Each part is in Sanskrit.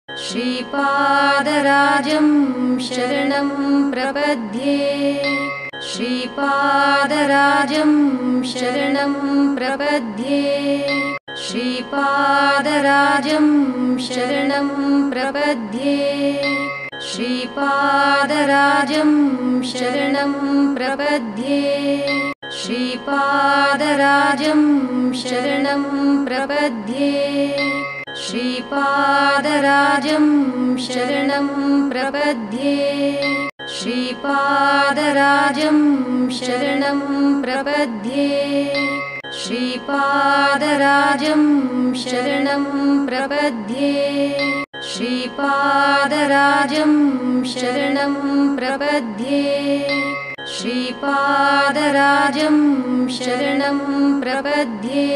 श्रीपादराजं शरणं प्रपद्ये श्रीपादराजं शरणं प्रपद्ये श्रीपादराजं शरणं प्रपद्ये श्रीपादराजं शरणं प्रपद्ये श्रीपादराजं शरणं प्रपद्ये श्रीपादराजं शरणं प्रपद्ये श्रीपादराजं शरणं प्रपद्ये श्रीपादराजं शरणं प्रपद्ये श्रीपादराजं शरणं प्रपद्ये श्रीपादराजं शरणं प्रपद्ये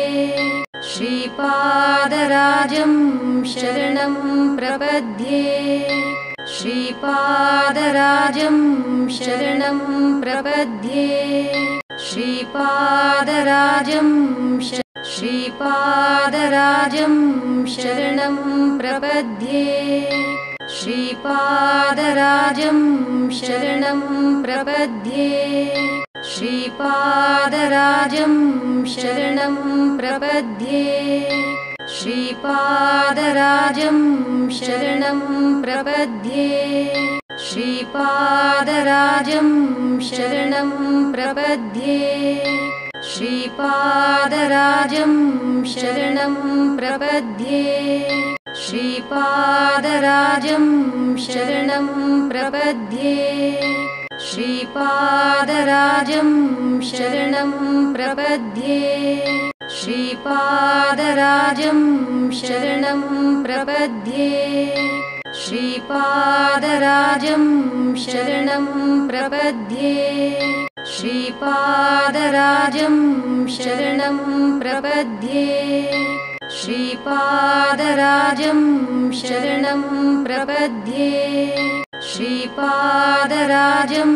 श्रीपादराजं शरणं प्रपद्ये श्रीपादराजं शरणं प्रपद्ये श्रीपादराजं श्रीपादराजं शरणं प्रपद्ये श्रीपादराजं शरणं प्रपद्ये श्रीपादराजं शरणं प्रपद्ये श्रीपादराजं शरणं प्रपद्ये श्रीपादराजं शरणं प्रपद्ये श्रीपादराजं शरणं प्रपद्ये श्रीपादराजं शरणं प्रपद्ये श्रीपादराजं शरणं प्रपद्ये श्रीपादराजं शरणं प्रपद्ये श्रीपादराजं शरणं प्रपद्ये श्रीपादराजं शरणं प्रपद्ये श्रीपादराजं शरणं प्रपद्ये श्रीपादराजं